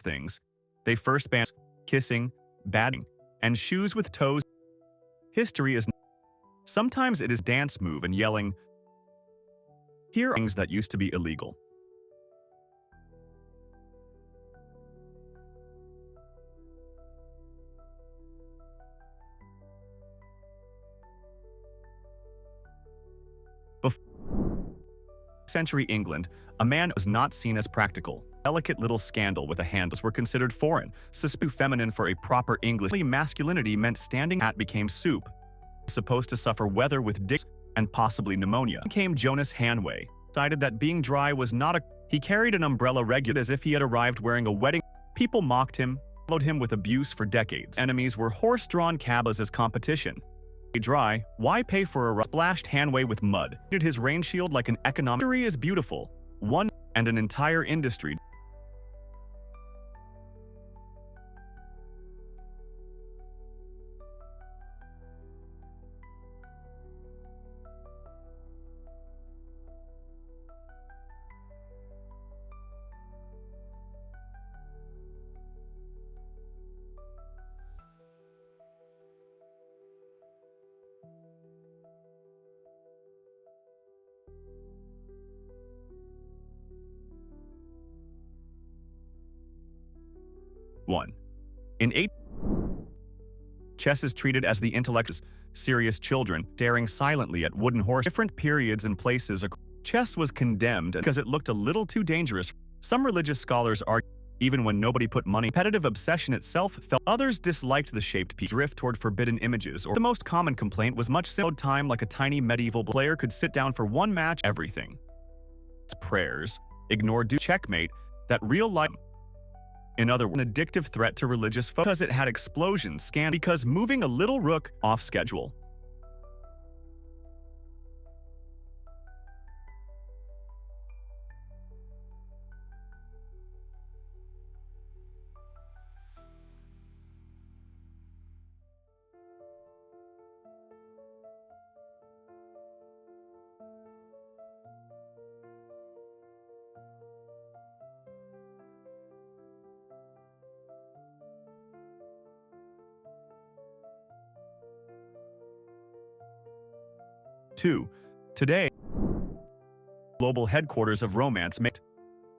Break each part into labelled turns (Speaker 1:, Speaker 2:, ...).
Speaker 1: things. They first banned kissing, batting, and shoes with toes. History is sometimes it is dance move and yelling. Here are things that used to be illegal. Century England, a man was not seen as practical. Delicate little scandal with a handles were considered foreign. Suspect feminine for a proper English masculinity meant standing at became soup. Supposed to suffer weather with dicks and possibly pneumonia. Came Jonas Hanway, decided that being dry was not a. He carried an umbrella regular as if he had arrived wearing a wedding. People mocked him, followed him with abuse for decades. Enemies were horse-drawn cabs as competition. Dry, why pay for a splashed Hanway with mud? Did his rain shield like an economic. Usury is beautiful. One and an entire industry. One. In 8, chess is treated as the intellect. Serious children staring silently at wooden horse. Different periods and places. Chess was condemned because it looked a little too dangerous. Some religious scholars argue even when nobody put money. Competitive obsession itself felt. Others disliked the shaped piece. Drift toward forbidden images. Or the most common complaint was much simpler time like a tiny medieval player could sit down for one match. Everything. Prayers. Ignore checkmate. That real life. In other words, an addictive threat to religious focus because it had explosions scanned because moving a little rook off schedule. Two. Today, global headquarters of romance made.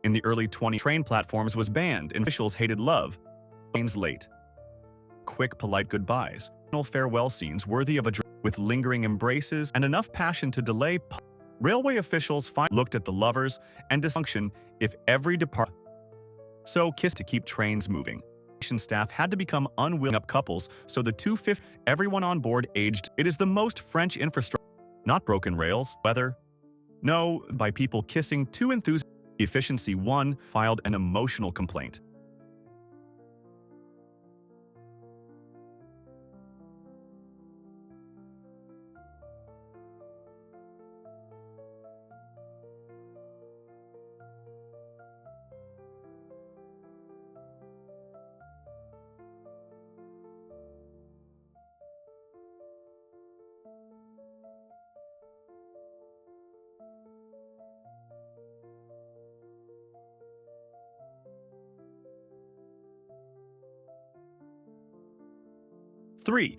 Speaker 1: In the early 20s, train platforms was banned and officials hated love. Trains late. Quick, polite goodbyes. Farewell scenes worthy of a with lingering embraces and enough passion to delay. Railway officials looked at the lovers and dysfunction if every department. So kissed to keep trains moving. Staff had to become unwilling up couples, so the 250 everyone on board aged. It is the most French infrastructure. Not broken rails, weather. No, by people kissing too enthusiastic. Efficiency 1 filed an emotional complaint. Three.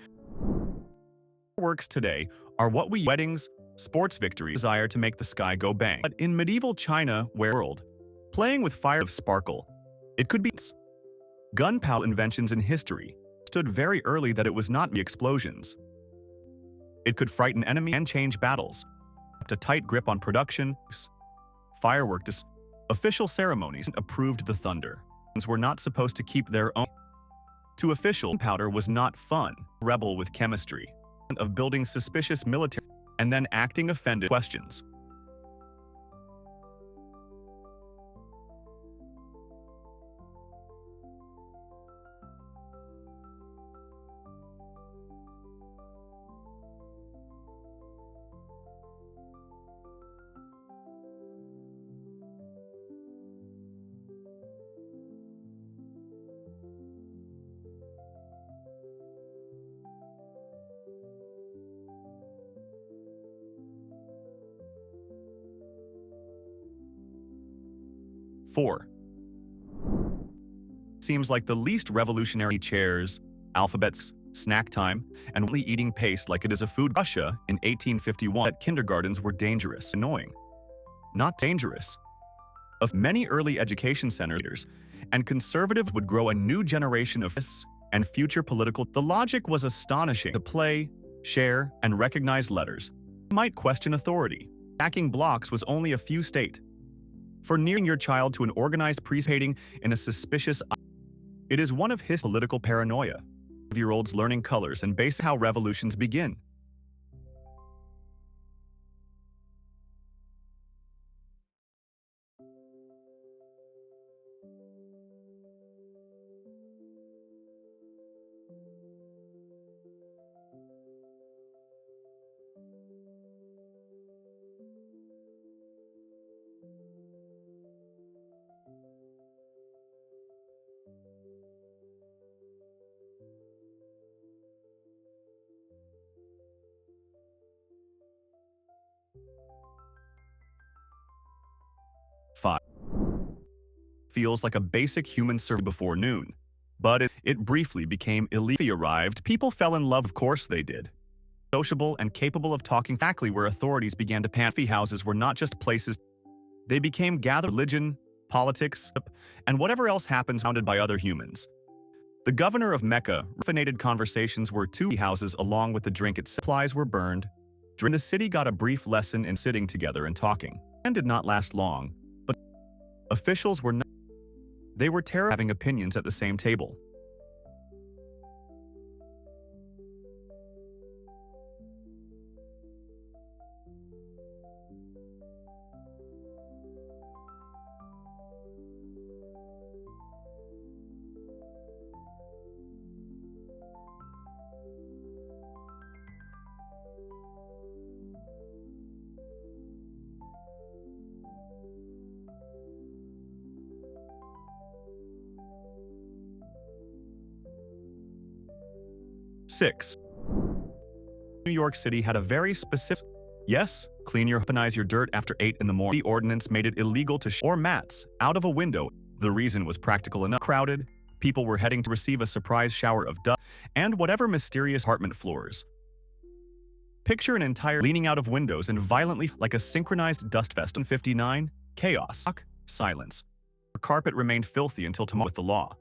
Speaker 1: Works today are what we weddings, sports victories, desire to make the sky go bang. But in medieval China, world, playing with fire of sparkle, it could be gunpowder inventions in history stood very early that it was not the explosions. It could frighten enemy and change battles. A tight grip on production, fireworks, official ceremonies approved the thunder. Were not supposed to keep their own. To official, powder was not fun. Rebel with chemistry. Of building suspicious military and then acting offended questions. Four. seems like the least revolutionary chairs, alphabets, snack time, and only eating paste like it is a food. Russia in 1851 that kindergartens were dangerous, annoying. Not dangerous. Of many early education centers, and conservatives would grow a new generation of this and future political. The logic was astonishing. To play, share, and recognize letters might question authority. Stacking blocks was only a few state. For nearing your child to an organized participating in a suspicious. It is one of his political paranoia. 5-year-olds learning colors and basic how revolutions begin. Five. Feels like a basic human service before noon, but it briefly became illegal. Arrived, people fell in love, of course they did. Sociable and capable of talking exactly where authorities began to pan. Fee houses were not just places, they became gathered religion, politics, and whatever else happens founded by other humans. The governor of Mecca, raffinated conversations were two houses along with the drink itself. Supplies were burned. The city got a brief lesson in sitting together and talking, and did not last long. Officials were not. They were terrified having opinions at the same table. Six. New York City had a very specific. Yes, weaponize your dirt after 8 in the morning. The ordinance made it illegal to or mats out of a window. The reason was practical enough. Crowded, people were heading to receive a surprise shower of dust and whatever mysterious apartment floors. Picture an entire leaning out of windows and violently like a synchronized dust fest. 59, chaos, silence. The carpet remained filthy until tomorrow with the law.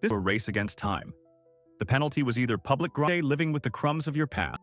Speaker 1: This was a race against time. The penalty was either public day living with the crumbs of your past.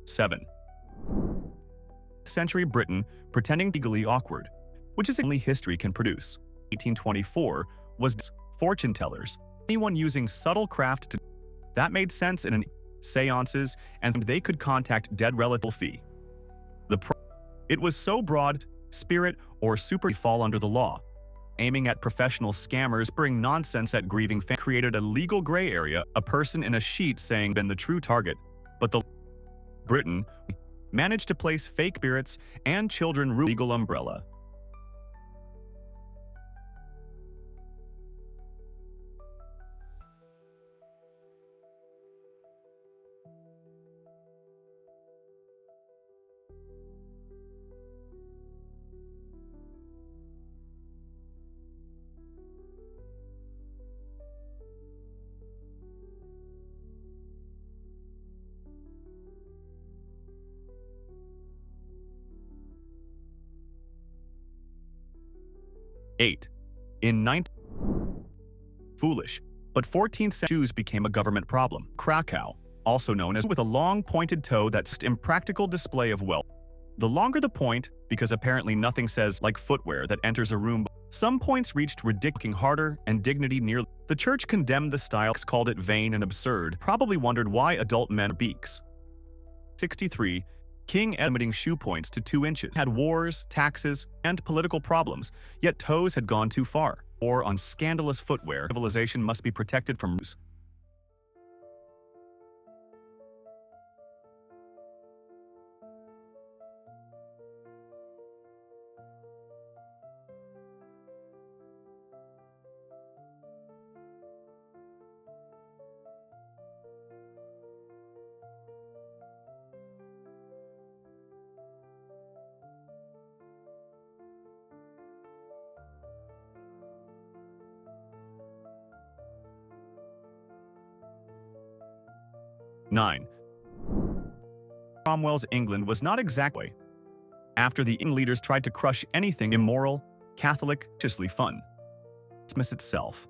Speaker 1: Seven. Century Britain pretending legally awkward, which is only history can produce. 1824 was fortune tellers, anyone using subtle craft to that made sense in an seances, and they could contact dead relative fee. It was so broad, spirit or super fall under the law. Aiming at professional scammers, bring nonsense at grieving fans created a legal gray area, a person in a sheet saying been the true target, but the Britain managed to place fake spirits and children legal umbrella. Eight. In 19 foolish, but 14th century shoes became a government problem. Krakow, also known as with a long pointed toe that's impractical display of wealth. The longer the point, because apparently nothing says like footwear that enters a room. Some points reached ridiculous harder and dignity near. The church condemned the style, called it vain and absurd, probably wondered why adult men wear beaks. 63. King limiting shoe points to 2 inches. Had wars, taxes, and political problems, yet toes had gone too far. or on scandalous footwear. Civilization must be protected from ruse. Nine. Cromwell's England was not exactly. After the leaders tried to crush anything immoral, Catholic, justly fun. Christmas itself.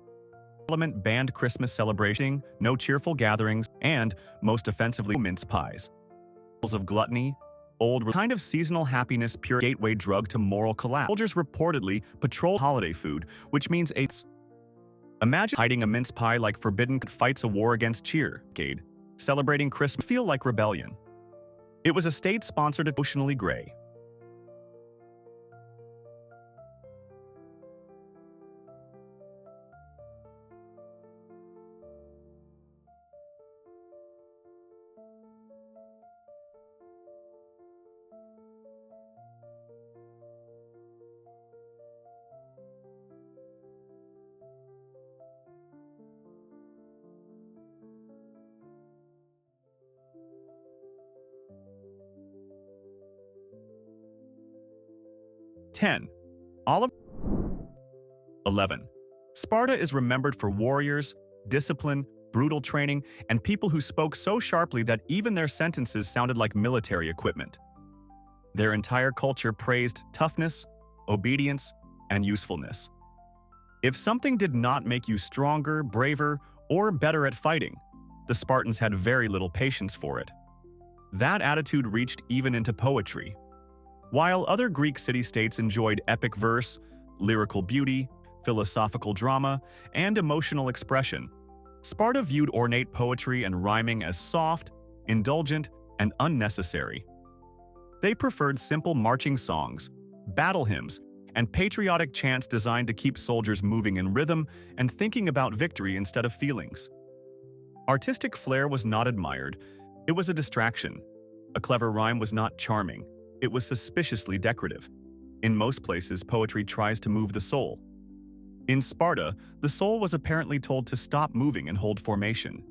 Speaker 1: Parliament banned Christmas celebration, no cheerful gatherings, and, most offensively, mince pies. Of gluttony, old kind of seasonal happiness, pure gateway drug to moral collapse. Soldiers reportedly patrol holiday food, which means imagine hiding a mince pie like forbidden fights a war against cheer. Celebrating Christmas feel like rebellion. It was a state-sponsored emotionally gray. Olive. 11. Sparta is remembered for warriors, discipline, brutal training, and people who spoke so sharply that even their sentences sounded like military equipment. Their entire culture praised toughness, obedience, and usefulness. If something did not make you stronger, braver, or better at fighting, the Spartans had very little patience for it. That attitude reached even into poetry. While other Greek city-states enjoyed epic verse, lyrical beauty, philosophical drama, and emotional expression, Sparta viewed ornate poetry and rhyming as soft, indulgent, and unnecessary. They preferred simple marching songs, battle hymns, and patriotic chants designed to keep soldiers moving in rhythm and thinking about victory instead of feelings. Artistic flair was not admired, it was a distraction. A clever rhyme was not charming. It was suspiciously decorative. In most places, poetry tries to move the soul. In Sparta, the soul was apparently told to stop moving and hold formation.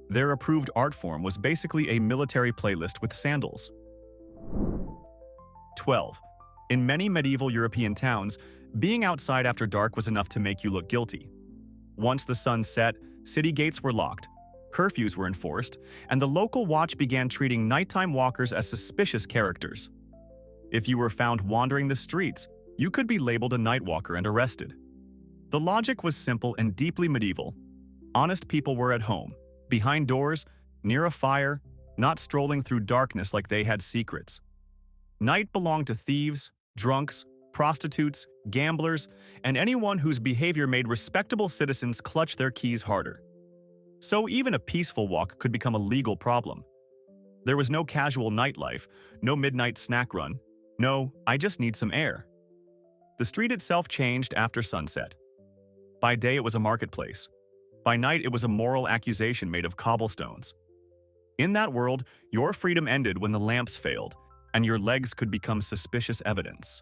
Speaker 1: Their approved art form was basically a military playlist with sandals. 12. In many medieval European towns, being outside after dark was enough to make you look guilty. Once the sun set, city gates were locked, curfews were enforced, and the local watch began treating nighttime walkers as suspicious characters. If you were found wandering the streets, you could be labeled a night walker and arrested. The logic was simple and deeply medieval. Honest people were at home, behind doors, near a fire, not strolling through darkness like they had secrets. Night belonged to thieves, drunks, prostitutes, gamblers, and anyone whose behavior made respectable citizens clutch their keys harder. So even a peaceful walk could become a legal problem. There was no casual nightlife, no midnight snack run. No, I just need some air. The street itself changed after sunset. By day it was a marketplace. By night it was a moral accusation made of cobblestones. In that world, your freedom ended when the lamps failed, and your legs could become suspicious evidence.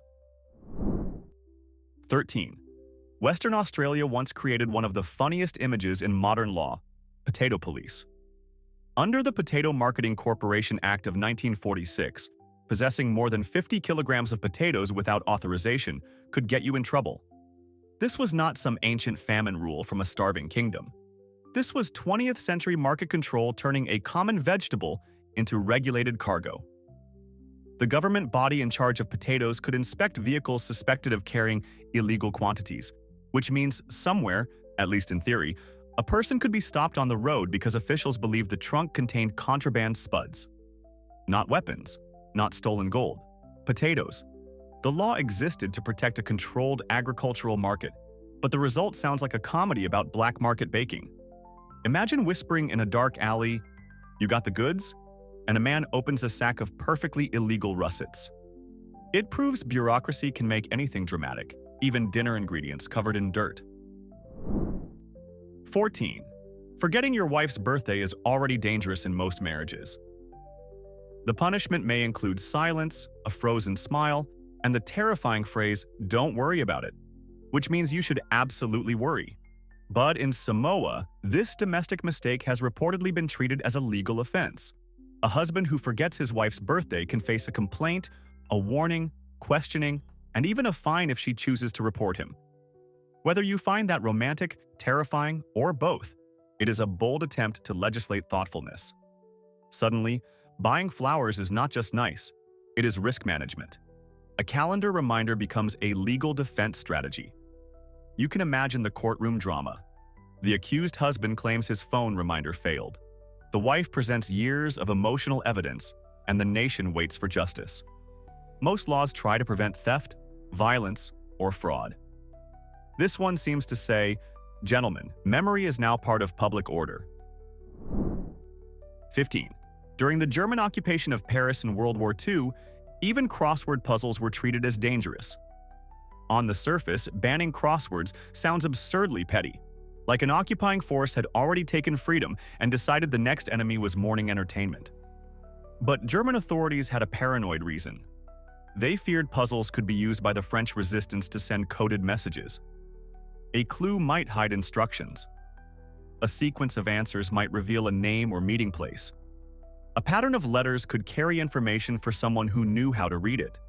Speaker 1: 13. Western Australia once created one of the funniest images in modern law: potato police. Under the Potato Marketing Corporation Act of 1946, possessing more than 50 kilograms of potatoes without authorization could get you in trouble. This was not some ancient famine rule from a starving kingdom. This was 20th century market control turning a common vegetable into regulated cargo. The government body in charge of potatoes could inspect vehicles suspected of carrying illegal quantities, which means somewhere, at least in theory, a person could be stopped on the road because officials believed the trunk contained contraband spuds. Not weapons, not stolen gold, potatoes. The law existed to protect a controlled agricultural market, but the result sounds like a comedy about black market baking. Imagine whispering in a dark alley, "You got the goods?" and a man opens a sack of perfectly illegal russets. It proves bureaucracy can make anything dramatic, even dinner ingredients covered in dirt. 14. Forgetting your wife's birthday is already dangerous in most marriages. The punishment may include silence, a frozen smile, and the terrifying phrase, "Don't worry about it," which means you should absolutely worry. But in Samoa, this domestic mistake has reportedly been treated as a legal offense. A husband who forgets his wife's birthday can face a complaint, a warning, questioning, and even a fine if she chooses to report him. Whether you find that romantic, terrifying, or both, it is a bold attempt to legislate thoughtfulness. Suddenly, buying flowers is not just nice, it is risk management. A calendar reminder becomes a legal defense strategy. You can imagine the courtroom drama. The accused husband claims his phone reminder failed. The wife presents years of emotional evidence, and the nation waits for justice. Most laws try to prevent theft, violence, or fraud. This one seems to say, "Gentlemen, memory is now part of public order." 15. During the German occupation of Paris in World War II, even crossword puzzles were treated as dangerous. On the surface, banning crosswords sounds absurdly petty, like an occupying force had already taken freedom and decided the next enemy was morning entertainment. But German authorities had a paranoid reason. They feared puzzles could be used by the French resistance to send coded messages. A clue might hide instructions. A sequence of answers might reveal a name or meeting place. A pattern of letters could carry information for someone who knew how to read it.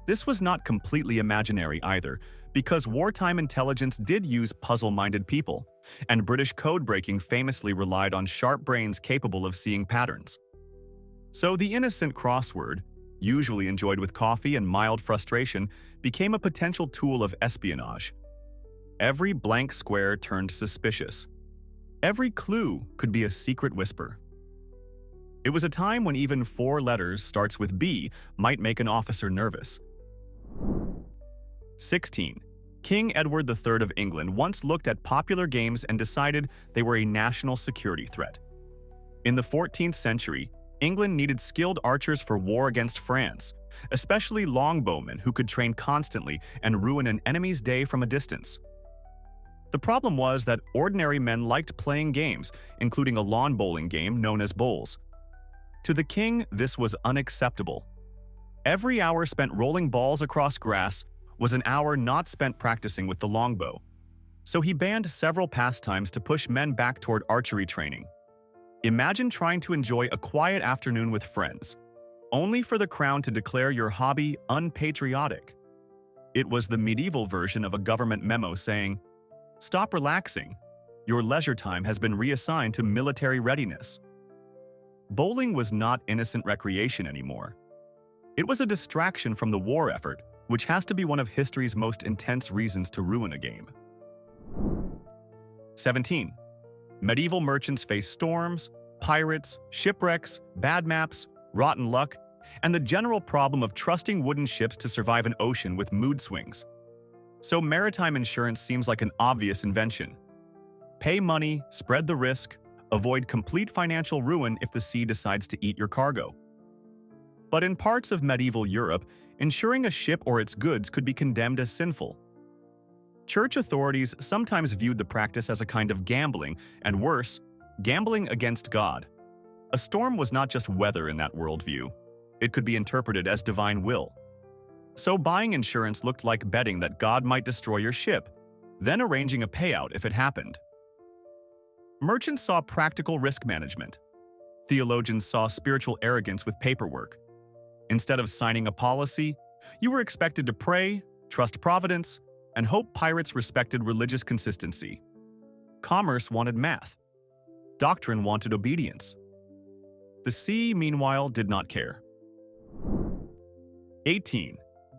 Speaker 1: This was not completely imaginary either, because wartime intelligence did use puzzle-minded people, and British code-breaking famously relied on sharp brains capable of seeing patterns. So the innocent crossword, usually enjoyed with coffee and mild frustration, became a potential tool of espionage. Every blank square turned suspicious. Every clue could be a secret whisper. It was a time when even 4 letters starts with B might make an officer nervous. 16. King Edward III of England once looked at popular games and decided they were a national security threat. In the 14th century, England needed skilled archers for war against France, especially longbowmen who could train constantly and ruin an enemy's day from a distance. The problem was that ordinary men liked playing games, including a lawn bowling game known as bowls. To the king, this was unacceptable. Every hour spent rolling balls across grass was an hour not spent practicing with the longbow. So he banned several pastimes to push men back toward archery training. Imagine trying to enjoy a quiet afternoon with friends, only for the crown to declare your hobby unpatriotic. It was the medieval version of a government memo saying, "Stop relaxing. Your leisure time has been reassigned to military readiness." Bowling was not innocent recreation anymore. It was a distraction from the war effort, which has to be one of history's most intense reasons to ruin a game. 17. Medieval merchants faced storms, pirates, shipwrecks, bad maps, rotten luck, and the general problem of trusting wooden ships to survive an ocean with mood swings. So maritime insurance seems like an obvious invention. Pay money, spread the risk, avoid complete financial ruin if the sea decides to eat your cargo. But in parts of medieval Europe, insuring a ship or its goods could be condemned as sinful. Church authorities sometimes viewed the practice as a kind of gambling, and worse, gambling against God. A storm was not just weather in that worldview. It could be interpreted as divine will. So buying insurance looked like betting that God might destroy your ship, then arranging a payout if it happened. Merchants saw practical risk management. Theologians saw spiritual arrogance with paperwork. Instead of signing a policy, you were expected to pray, trust providence, and hope pirates respected religious consistency. Commerce wanted math. Doctrine wanted obedience. The sea, meanwhile, did not care. 18.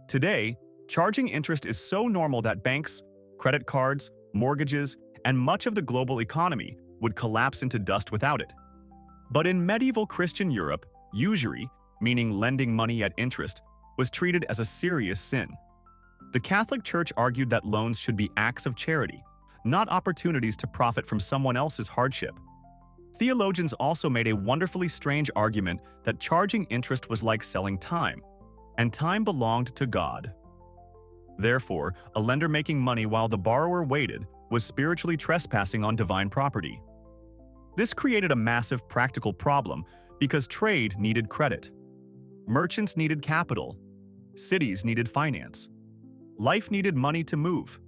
Speaker 1: Today, charging interest is so normal that banks, credit cards, mortgages, and much of the global economy would collapse into dust without it. But in medieval Christian Europe, usury, meaning lending money at interest, was treated as a serious sin. The Catholic Church argued that loans should be acts of charity, not opportunities to profit from someone else's hardship. Theologians also made a wonderfully strange argument that charging interest was like selling time, and time belonged to God. Therefore, a lender making money while the borrower waited was spiritually trespassing on divine property. This created a massive practical problem because trade needed credit. Merchants needed capital. Cities needed finance. Life needed money to move.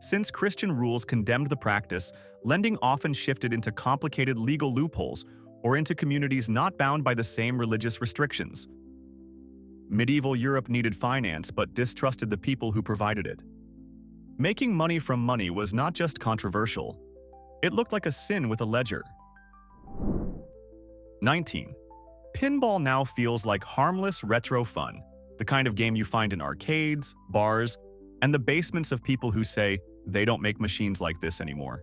Speaker 1: Since Christian rules condemned the practice, lending often shifted into complicated legal loopholes or into communities not bound by the same religious restrictions. Medieval Europe needed finance but distrusted the people who provided it. Making money from money was not just controversial. It looked like a sin with a ledger. 19. Pinball now feels like harmless retro fun, the kind of game you find in arcades, bars, and the basements of people who say they don't make machines like this anymore.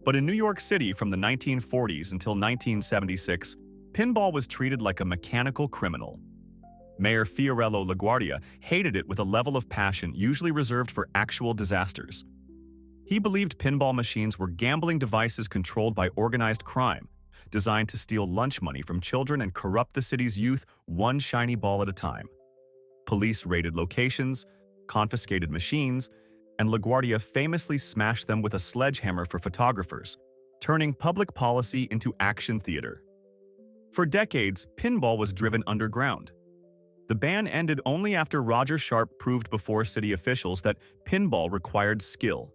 Speaker 1: But in New York City from the 1940s until 1976, pinball was treated like a mechanical criminal. Mayor Fiorello LaGuardia hated it with a level of passion usually reserved for actual disasters. He believed pinball machines were gambling devices controlled by organized crime, designed to steal lunch money from children and corrupt the city's youth one shiny ball at a time. Police raided locations, confiscated machines, and LaGuardia famously smashed them with a sledgehammer for photographers, turning public policy into action theater. For decades, pinball was driven underground. The ban ended only after Roger Sharp proved before city officials that pinball required skill.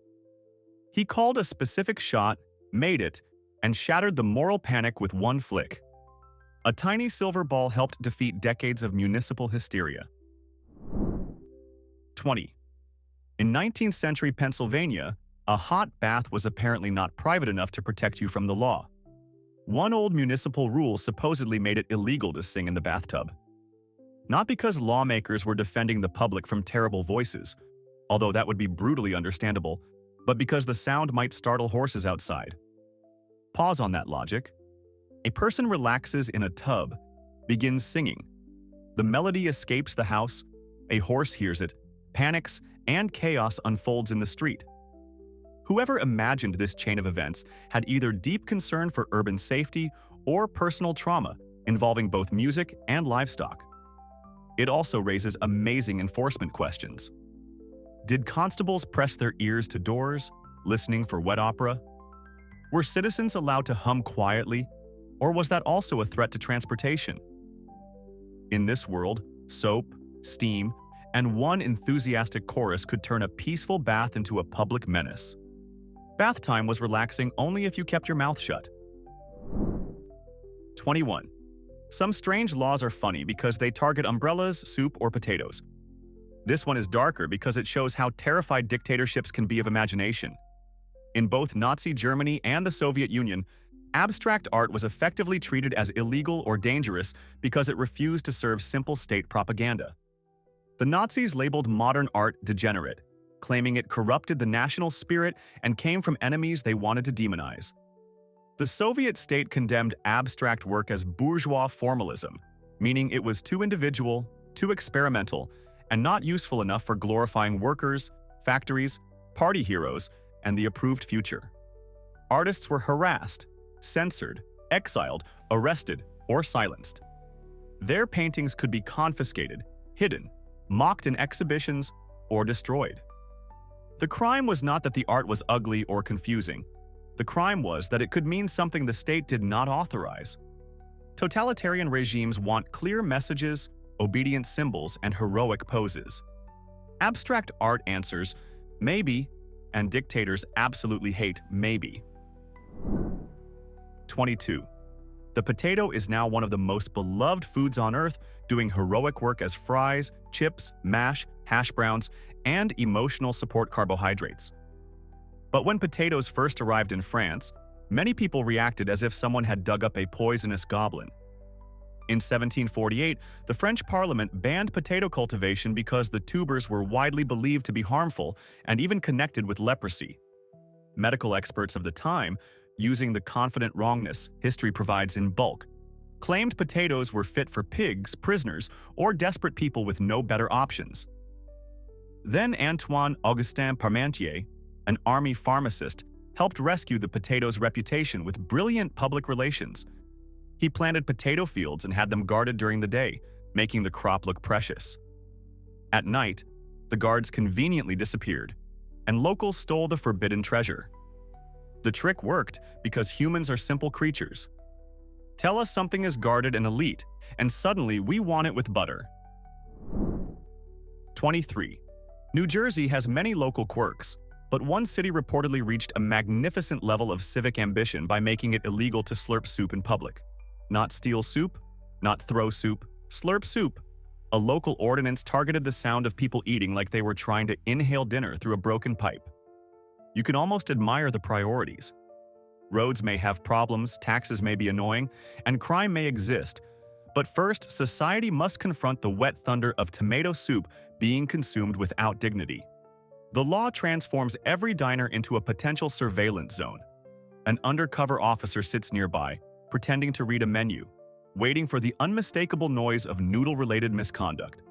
Speaker 1: He called a specific shot, made it, and shattered the moral panic with one flick. A tiny silver ball helped defeat decades of municipal hysteria. 20. In 19th century Pennsylvania, a hot bath was apparently not private enough to protect you from the law. One old municipal rule supposedly made it illegal to sing in the bathtub. Not because lawmakers were defending the public from terrible voices, although that would be brutally understandable, but because the sound might startle horses outside. Pause on that logic. A person relaxes in a tub, begins singing. The melody escapes the house, a horse hears it, panics, and chaos unfolds in the street. Whoever imagined this chain of events had either deep concern for urban safety or personal trauma involving both music and livestock. It also raises amazing enforcement questions. Did constables press their ears to doors, listening for wet opera? Were citizens allowed to hum quietly, or was that also a threat to transportation? In this world, soap, steam, and one enthusiastic chorus could turn a peaceful bath into a public menace. Bath time was relaxing only if you kept your mouth shut. 21. Some strange laws are funny because they target umbrellas, soup, or potatoes. This one is darker because it shows how terrified dictatorships can be of imagination. In both Nazi Germany and the Soviet Union, abstract art was effectively treated as illegal or dangerous because it refused to serve simple state propaganda. The Nazis labeled modern art degenerate, claiming it corrupted the national spirit and came from enemies they wanted to demonize. The Soviet state condemned abstract work as bourgeois formalism, meaning it was too individual, too experimental, and not useful enough for glorifying workers, factories, party heroes, and the approved future. Artists were harassed, censored, exiled, arrested, or silenced. Their paintings could be confiscated, hidden, mocked in exhibitions, or destroyed. The crime was not that the art was ugly or confusing. The crime was that it could mean something the state did not authorize. Totalitarian regimes want clear messages, obedient symbols, and heroic poses. Abstract art answers, maybe, and dictators absolutely hate maybe. 22. The potato is now one of the most beloved foods on earth, doing heroic work as fries, chips, mash, hash browns, and emotional support carbohydrates. But when potatoes first arrived in France, many people reacted as if someone had dug up a poisonous goblin. In 1748, the French Parliament banned potato cultivation because the tubers were widely believed to be harmful and even connected with leprosy. Medical experts of the time, using the confident wrongness history provides in bulk, claimed potatoes were fit for pigs, prisoners, or desperate people with no better options. Then Antoine-Augustin Parmentier, an army pharmacist, helped rescue the potato's reputation with brilliant public relations. He planted potato fields and had them guarded during the day, making the crop look precious. At night, the guards conveniently disappeared, and locals stole the forbidden treasure. The trick worked because humans are simple creatures. Tell us something is guarded and elite, and suddenly we want it with butter. 23. New Jersey has many local quirks, but one city reportedly reached a magnificent level of civic ambition by making it illegal to slurp soup in public. Not steal soup, not throw soup, slurp soup. A local ordinance targeted the sound of people eating like they were trying to inhale dinner through a broken pipe. You can almost admire the priorities. Roads may have problems, taxes may be annoying, and crime may exist, but first, society must confront the wet thunder of tomato soup being consumed without dignity. The law transforms every diner into a potential surveillance zone. An undercover officer sits nearby, pretending to read a menu, waiting for the unmistakable noise of noodle-related misconduct.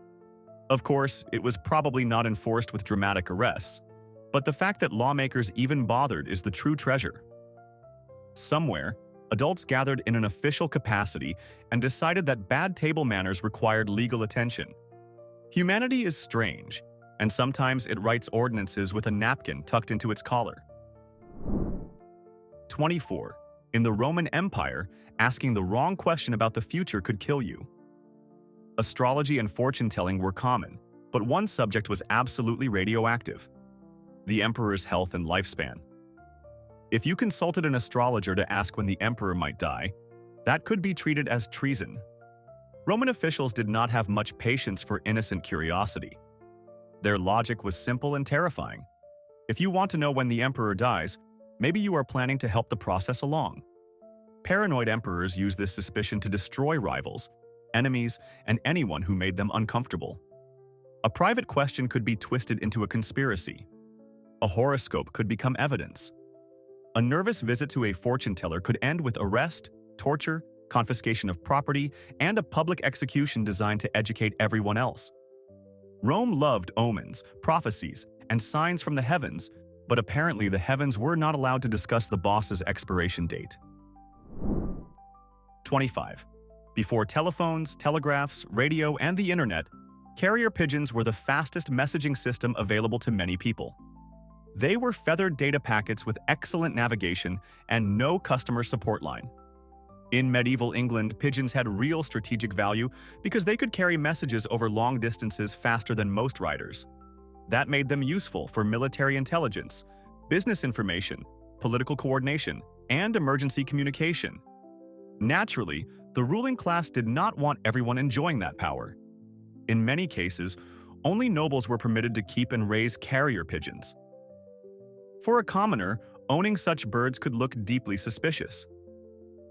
Speaker 1: Of course, it was probably not enforced with dramatic arrests, but the fact that lawmakers even bothered is the true treasure. Somewhere, adults gathered in an official capacity and decided that bad table manners required legal attention. Humanity is strange, and sometimes it writes ordinances with a napkin tucked into its collar. 24. In the Roman Empire, asking the wrong question about the future could kill you. Astrology and fortune-telling were common, but one subject was absolutely radioactive: the emperor's health and lifespan. If you consulted an astrologer to ask when the emperor might die, that could be treated as treason. Roman officials did not have much patience for innocent curiosity. Their logic was simple and terrifying. If you want to know when the emperor dies, maybe you are planning to help the process along. Paranoid emperors use this suspicion to destroy rivals, enemies, and anyone who made them uncomfortable. A private question could be twisted into a conspiracy. A horoscope could become evidence. A nervous visit to a fortune teller could end with arrest, torture, confiscation of property, and a public execution designed to educate everyone else. Rome loved omens, prophecies, and signs from the heavens, but apparently the heavens were not allowed to discuss the boss's expiration date. 25. Before telephones, telegraphs, radio, and the internet, carrier pigeons were the fastest messaging system available to many people. They were feathered data packets with excellent navigation and no customer support line. In medieval England, pigeons had real strategic value because they could carry messages over long distances faster than most riders. That made them useful for military intelligence, business information, political coordination, and emergency communication. Naturally, the ruling class did not want everyone enjoying that power. In many cases, only nobles were permitted to keep and raise carrier pigeons. For a commoner, owning such birds could look deeply suspicious.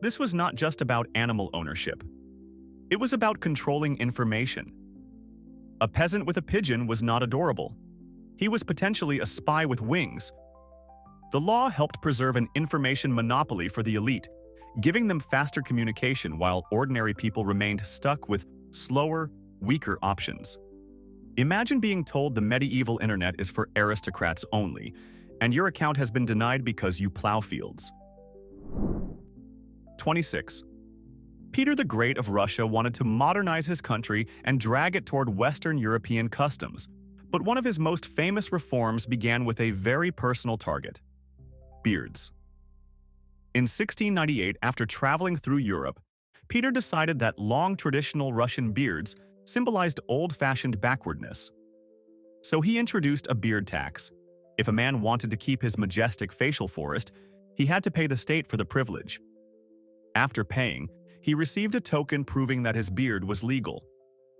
Speaker 1: This was not just about animal ownership. It was about controlling information. A peasant with a pigeon was not adorable. He was potentially a spy with wings. The law helped preserve an information monopoly for the elite, giving them faster communication while ordinary people remained stuck with slower, weaker options. Imagine being told the medieval internet is for aristocrats only, and your account has been denied because you plow fields. 26. Peter the Great of Russia wanted to modernize his country and drag it toward Western European customs, but one of his most famous reforms began with a very personal target: beards. In 1698, after traveling through Europe, Peter decided that long traditional Russian beards symbolized old-fashioned backwardness. So he introduced a beard tax. If a man wanted to keep his majestic facial forest, he had to pay the state for the privilege. After paying, he received a token proving that his beard was legal.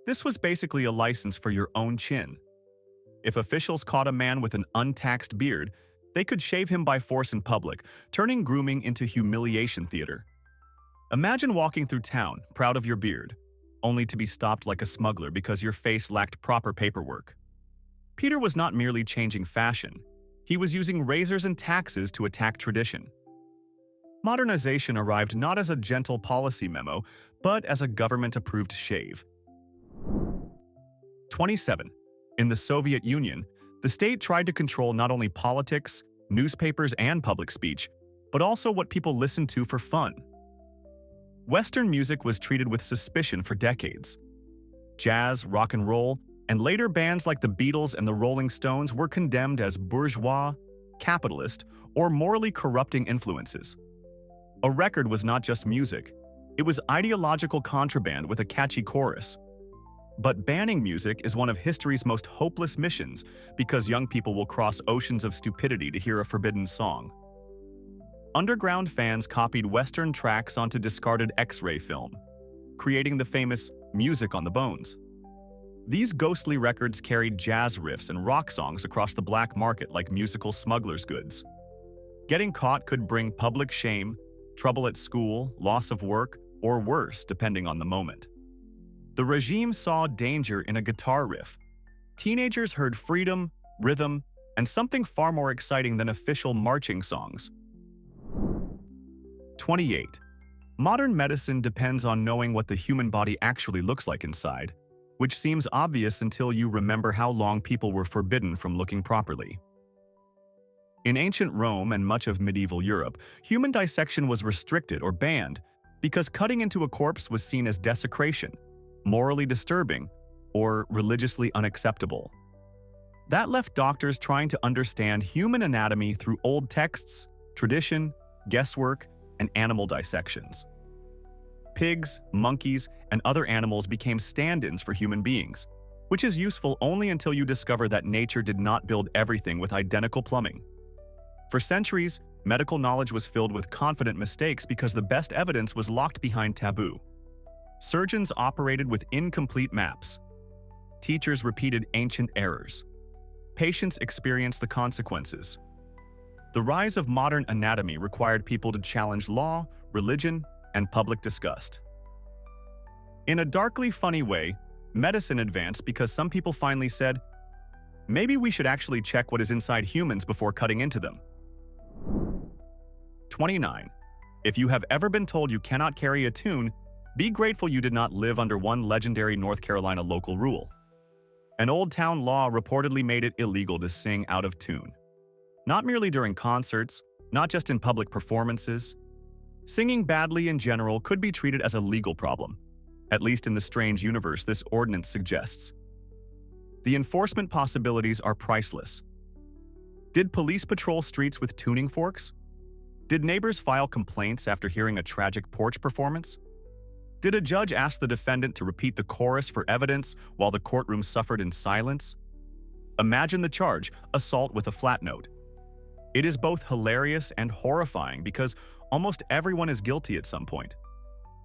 Speaker 1: This was basically a license for your own chin. If officials caught a man with an untaxed beard, they could shave him by force in public, turning grooming into humiliation theater. Imagine walking through town, proud of your beard, only to be stopped like a smuggler because your face lacked proper paperwork. Peter was not merely changing fashion. He was using razors and taxes to attack tradition. Modernization arrived not as a gentle policy memo, but as a government-approved shave. 27. In the Soviet Union, the state tried to control not only politics, newspapers, and public speech, but also what people listened to for fun. Western music was treated with suspicion for decades. Jazz, rock and roll, and later bands like the Beatles and the Rolling Stones were condemned as bourgeois, capitalist, or morally corrupting influences. A record was not just music, it was ideological contraband with a catchy chorus. But banning music is one of history's most hopeless missions because young people will cross oceans of stupidity to hear a forbidden song. Underground fans copied Western tracks onto discarded X-ray film, creating the famous music on the bones. These ghostly records carried jazz riffs and rock songs across the black market like musical smuggler's goods. Getting caught could bring public shame, trouble at school, loss of work, or worse, depending on the moment. The regime saw danger in a guitar riff. Teenagers heard freedom, rhythm, and something far more exciting than official marching songs. 28. Modern medicine depends on knowing what the human body actually looks like inside, which seems obvious until you remember how long people were forbidden from looking properly. In ancient Rome and much of medieval Europe, human dissection was restricted or banned because cutting into a corpse was seen as desecration, morally disturbing, or religiously unacceptable. That left doctors trying to understand human anatomy through old texts, tradition, guesswork, and animal dissections. Pigs, monkeys, and other animals became stand-ins for human beings, which is useful only until you discover that nature did not build everything with identical plumbing. For centuries, medical knowledge was filled with confident mistakes because the best evidence was locked behind taboo. Surgeons operated with incomplete maps. Teachers repeated ancient errors. Patients experienced the consequences. The rise of modern anatomy required people to challenge law, religion, and public disgust. In a darkly funny way, medicine advanced because some people finally said, maybe we should actually check what is inside humans before cutting into them. 29. If you have ever been told you cannot carry a tune, be grateful you did not live under one legendary North Carolina local rule. An old town law reportedly made it illegal to sing out of tune. Not merely during concerts, not just in public performances. Singing badly in general could be treated as a legal problem, at least in the strange universe this ordinance suggests. The enforcement possibilities are priceless. Did police patrol streets with tuning forks? Did neighbors file complaints after hearing a tragic porch performance? Did a judge ask the defendant to repeat the chorus for evidence while the courtroom suffered in silence? Imagine the charge, assault with a flat note. It is both hilarious and horrifying because almost everyone is guilty at some point.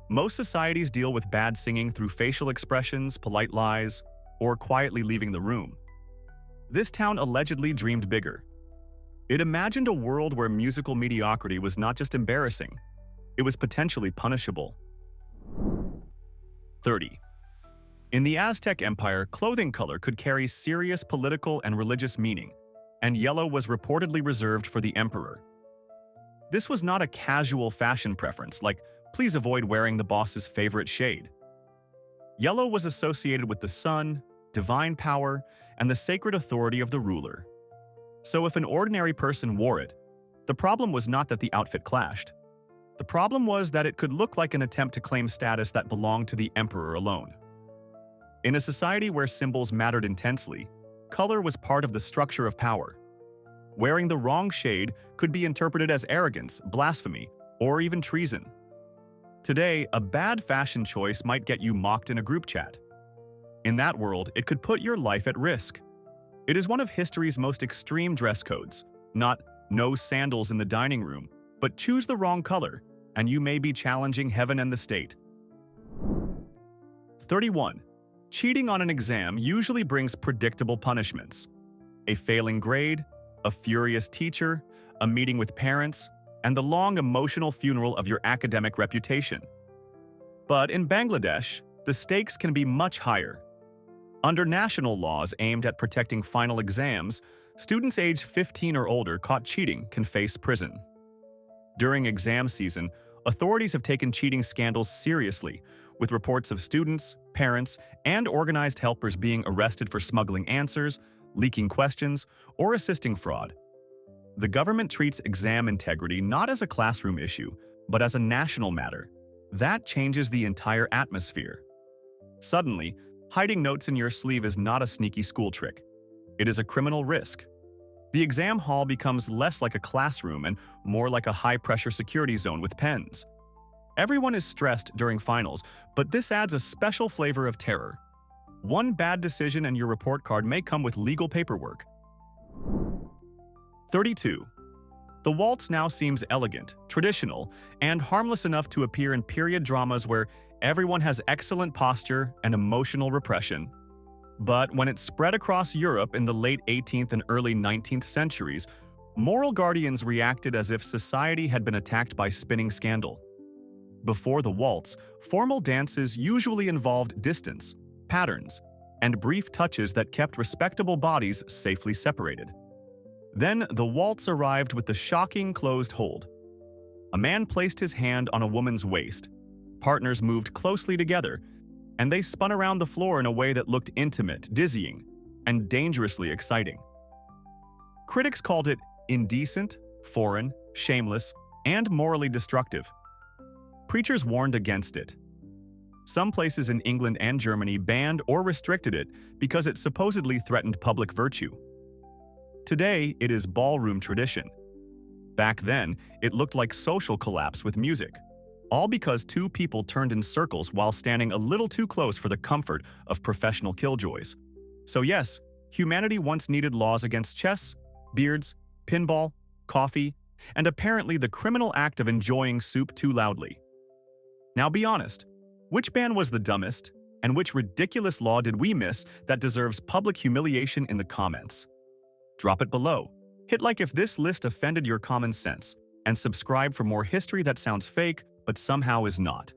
Speaker 1: Most societies deal with bad singing through facial expressions, polite lies, or quietly leaving the room. This town allegedly dreamed bigger. It imagined a world where musical mediocrity was not just embarrassing, it was potentially punishable. 30. In the Aztec Empire, clothing color could carry serious political and religious meaning, and yellow was reportedly reserved for the emperor. This was not a casual fashion preference, like, please avoid wearing the boss's favorite shade. Yellow was associated with the sun, divine power, and the sacred authority of the ruler. So if an ordinary person wore it, the problem was not that the outfit clashed. The problem was that it could look like an attempt to claim status that belonged to the emperor alone. In a society where symbols mattered intensely, color was part of the structure of power. Wearing the wrong shade could be interpreted as arrogance, blasphemy, or even treason. Today, a bad fashion choice might get you mocked in a group chat. In that world, it could put your life at risk. It is one of history's most extreme dress codes, not no sandals in the dining room, but choose the wrong color, and you may be challenging heaven and the state. 31. Cheating on an exam usually brings predictable punishments. A failing grade, a furious teacher, a meeting with parents, and the long emotional funeral of your academic reputation. But in Bangladesh, the stakes can be much higher. Under national laws aimed at protecting final exams, students aged 15 or older caught cheating can face prison. During exam season, authorities have taken cheating scandals seriously, with reports of students, parents, and organized helpers being arrested for smuggling answers, leaking questions, or assisting fraud. The government treats exam integrity not as a classroom issue, but as a national matter. That changes the entire atmosphere. Suddenly, hiding notes in your sleeve is not a sneaky school trick. It is a criminal risk. The exam hall becomes less like a classroom and more like a high-pressure security zone with pens. Everyone is stressed during finals, but this adds a special flavor of terror. One bad decision and your report card may come with legal paperwork. 32. The waltz now seems elegant, traditional, and harmless enough to appear in period dramas where everyone has excellent posture and emotional repression. But when it spread across Europe in the late 18th and early 19th centuries, moral guardians reacted as if society had been attacked by spinning scandal. Before the waltz, formal dances usually involved distance, patterns, and brief touches that kept respectable bodies safely separated. Then the waltz arrived with the shocking closed hold. A man placed his hand on a woman's waist. Partners moved closely together, and they spun around the floor in a way that looked intimate, dizzying, and dangerously exciting. Critics called it indecent, foreign, shameless, and morally destructive. Preachers warned against it. Some places in England and Germany banned or restricted it because it supposedly threatened public virtue. Today, it is ballroom tradition. Back then, it looked like social collapse with music, all because two people turned in circles while standing a little too close for the comfort of professional killjoys. So yes, humanity once needed laws against chess, beards, pinball, coffee, and apparently the criminal act of enjoying soup too loudly. Now be honest, which ban was the dumbest, and which ridiculous law did we miss that deserves public humiliation in the comments? Drop it below. Hit like if this list offended your common sense, and subscribe for more history that sounds fake but somehow is not.